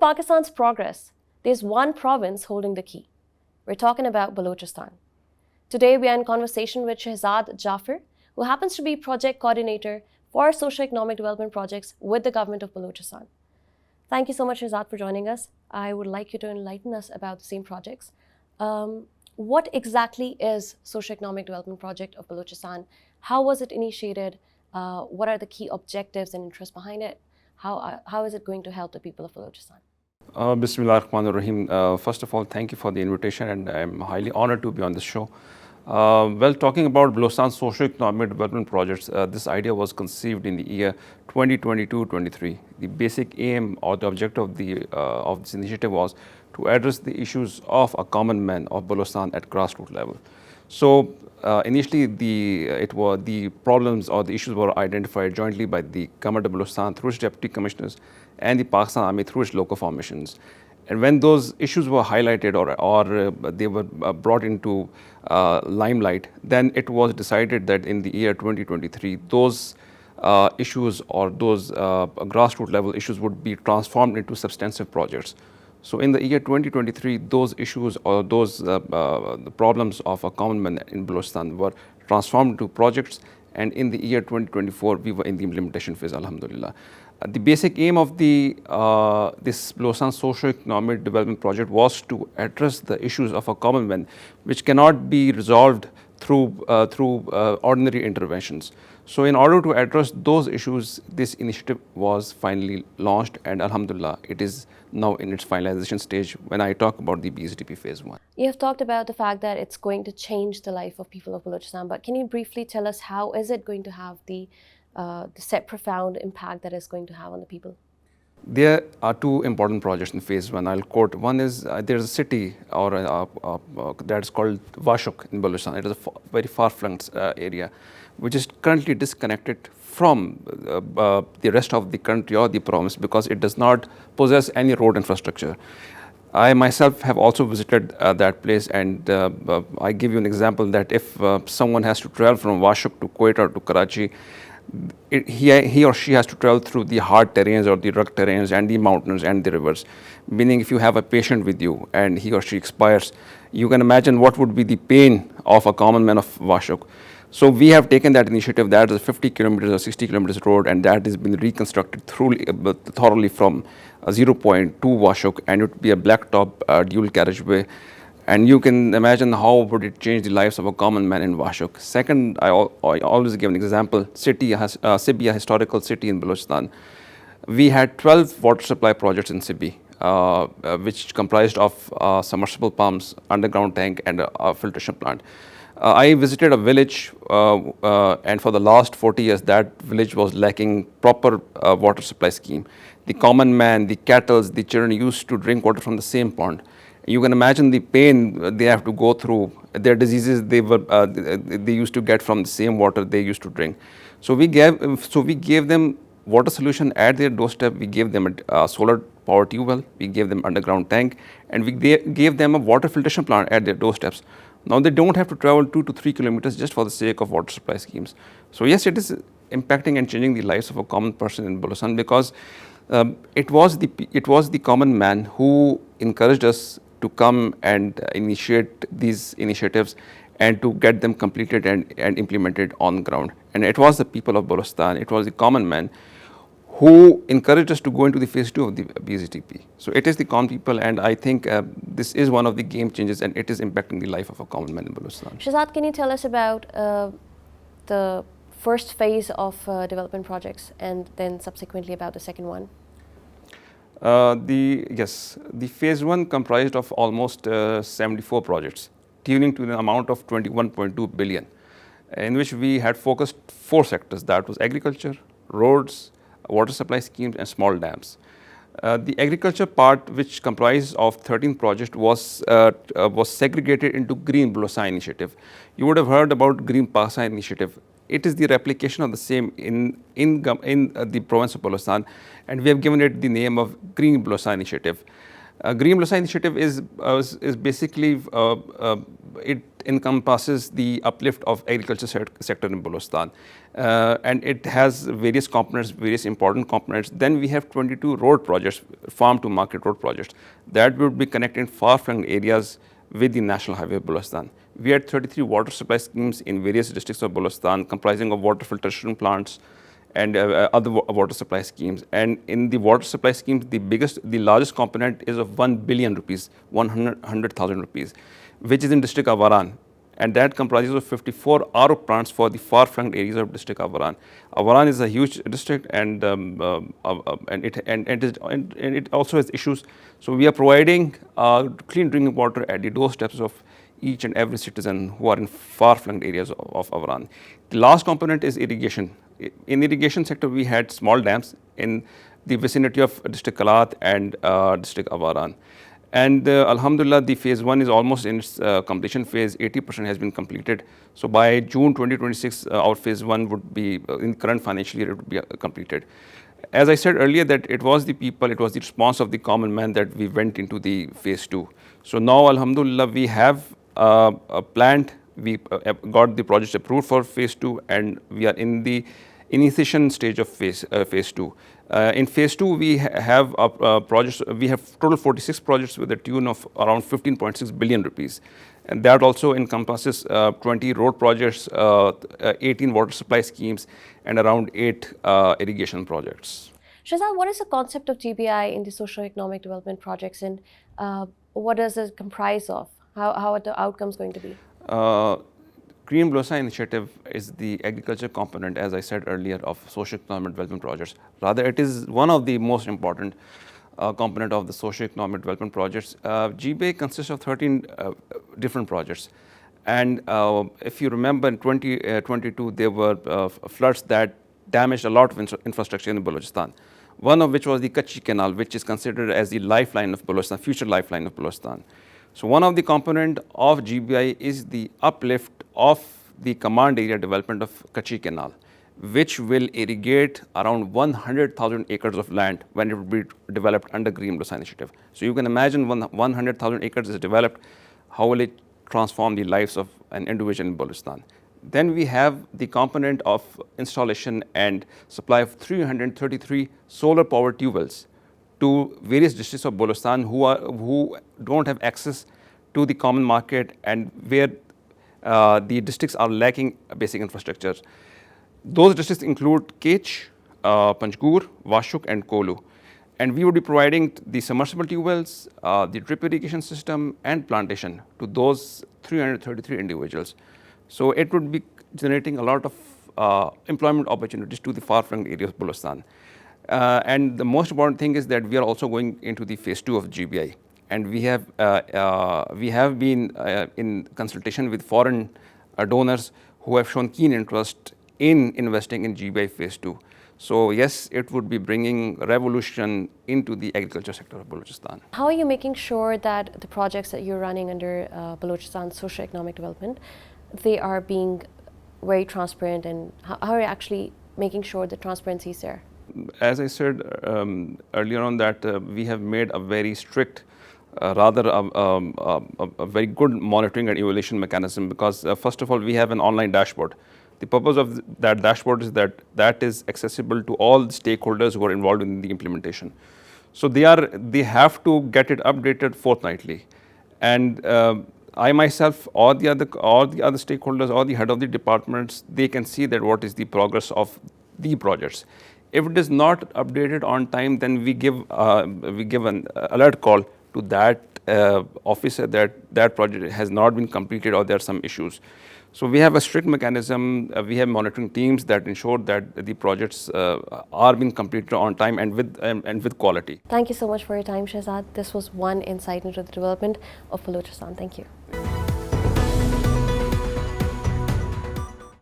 Pakistan's progress, there's one province holding the key. We're talking about Balochistan. Today, we are in conversation with Shehzad Jaffer, who happens to be project coordinator for socio-economic development projects with the government of Balochistan. Thank you so much, Shehzad, for joining us. I would like you to enlighten us about the same projects. What exactly is socio-economic development project of Balochistan? How was it initiated? What are the key objectives and interests behind it? How is it going to help the people of Balochistan? Bismillah ar-Rahman ar-Rahim. First of all, thank you for the invitation, and I'm highly honored to be on this show. Well, talking about Balochistan socio-economic development projects, this idea was conceived in the year 2022-23. The basic aim or the objective of this initiative was to address the issues of a common man of Balochistan at grassroots level. So initially, the problems or the issues were identified jointly by the Government of Balochistan through its deputy commissioners and the Pakistan Army through its local formations. And when those issues were highlighted or they were brought into limelight, then it was decided that in the year 2023, those issues or those grassroots level issues would be transformed into substantive projects. So in the year 2023, those issues or those the problems of a common man in Balochistan were transformed into projects, and in the year 2024, we were in the implementation phase, alhamdulillah. The basic aim of this Balochistan socio-economic development project was to address the issues of a common man, which cannot be resolved through ordinary interventions. So in order to address those issues, this initiative was finally launched, and alhamdulillah, it is now in its finalization stage when I talk about the BSDP phase 1. You have talked about the fact that it's going to change the life of people of Balochistan, but can you briefly tell us how is it going to have the set profound impact that it's going to have on the people? There are two important projects in phase 1. I'll quote. One is there's a city that's called Washuk in Balochistan. It is a very far-flung area, which is currently disconnected from the rest of the country or the province because it does not possess any road infrastructure. I myself have also visited that place, and I give you an example that if someone has to travel from Washuk to Quetta to Karachi, he or she has to travel through the hard terrains or the rugged terrains and the mountains and the rivers. Meaning, if you have a patient with you and he or she expires, you can imagine what would be the pain of a common man of Washuk. So we have taken that initiative. That is a 50 kilometers or 60 kilometers road, and that has been reconstructed thoroughly from 0 point to Washuk, and it would be a blacktop dual carriageway. And you can imagine how would it change the lives of a common man in Washuk. Second, I always give an example. Sibi, a historical city in Balochistan. We had 12 water supply projects in Sibi, which comprised of submersible pumps, underground tank, and a filtration plant. I visited a village, and for the last 40 years, that village was lacking proper water supply scheme. The common man, the cattle, the children used to drink water from the same pond. You can imagine the pain they have to go through, their diseases they used to get from the same water they used to drink. So we gave them water solution at their doorstep. We gave them a solar power tube well, we gave them underground tank, and we gave them a water filtration plant at their doorsteps. Now they don't have to travel 2 to 3 kilometers just for the sake of water supply schemes. So yes, it is impacting and changing the lives of a common person in Balochistan because it was the common man who encouraged us to come and initiate these initiatives and to get them completed and implemented on the ground. And it was the people of Balochistan, it was the common man who encouraged us to go into the phase 2 of the BSDP. So it is the common people, and I think this is one of the game changers, and it is impacting the life of a common man in Balochistan. Shehzad, can you tell us about the first phase of development projects and then subsequently about the second one? The phase 1 comprised of almost 74 projects, tuning to the amount of 21.2 billion, in which we had focused 4 sectors. That was agriculture, roads, water supply schemes, and small dams. The agriculture part, which comprised of 13 projects, was segregated into Green Balochistan initiative. You would have heard about Green Pakistan initiative. It is the replication of the same in the province of Balochistan, and we have given it the name of Green Balochistan initiative. Green Balochistan initiative is basically it encompasses the uplift of agriculture sector in Balochistan. And it has various components, various important components. Then we have 22 road projects, farm to market road projects, that would be connecting far-flung areas with the National Highway of Balochistan. We had 33 water supply schemes in various districts of Balochistan, comprising of water filtration plants and other water supply schemes. And in the water supply schemes, the largest component is of 1 billion rupees, 100,000 rupees, which is in district of Avaran. And that comprises of 54 RO plants for the far-flung areas of district of Avaran. Avaran is a huge district, and it also has issues. So we are providing clean drinking water at the doorsteps of each and every citizen who are in far-flung areas of Avaran. The last component is irrigation. In irrigation sector, we had small dams in the vicinity of district Kalat and district Avaran. And Alhamdulillah, the phase 1 is almost in its completion phase. 80% has been completed. So by June 2026, our phase 1 would be, in current financial year, it would be completed. As I said earlier, that it was the people, it was the response of the common man that we went into the phase 2. So now, Alhamdulillah, we have planned, we got the projects approved for phase 2, and we are in the initiation stage of phase 2. In phase 2, we have projects. We have total 46 projects with a tune of around 15.6 billion rupees, and that also encompasses 20 road projects, 18 water supply schemes, and around 8 irrigation projects. Shehzad, what is the concept of GBI in the socio-economic development projects, and what does it comprise of? How are the outcomes going to be? Green Balochistan initiative is the agriculture component, as I said earlier, of socio-economic development projects. Rather, it is one of the most important component of the socio-economic development projects. GBA consists of 13 different projects. And if you remember, in 2022, there were floods that damaged a lot of infrastructure in Balochistan. One of which was the Kachi Canal, which is considered as the lifeline of Balochistan, future lifeline of Balochistan. So one of the component of GBI is the uplift of the command area development of Kachi Canal, which will irrigate around 100,000 acres of land when it will be developed under Green Balochistan initiative. So you can imagine when 100,000 acres is developed, how will it transform the lives of an individual in Balochistan. Then we have the component of installation and supply of 333 solar power tube wells to various districts of Balochistan who don't have access to the common market, and where the districts are lacking basic infrastructure. Those districts include Kech, Panchgur, Vashuk, and Kolu. And we would be providing the submersible tube wells, the drip irrigation system, and plantation to those 333 individuals. So it would be generating a lot of employment opportunities to the far-flung areas of Balochistan. And the most important thing is that we are also going into the phase 2 of GBI. And we have been in consultation with foreign donors who have shown keen interest in investing in GBI phase 2. So yes, it would be bringing revolution into the agriculture sector of Balochistan. How are you making sure that the projects that you're running under Balochistan socio-economic development, they are being very transparent, and how are you actually making sure the transparency is there? As I said earlier on, that we have made a very strict, a very good monitoring and evaluation mechanism, because first of all, we have an online dashboard. The purpose of that dashboard is that is accessible to all the stakeholders who are involved in the implementation. So they have to get it updated fortnightly, and I myself, or the other stakeholders, or the head of the departments, they can see that what is the progress of the projects. If it is not updated on time, then we give an alert call to that officer that project has not been completed or there are some issues. So we have a strict mechanism. We have monitoring teams that ensure that the projects are being completed on time and with quality. Thank you so much for your time, Shehzad. This was one insight into the development of Balochistan. Thank you.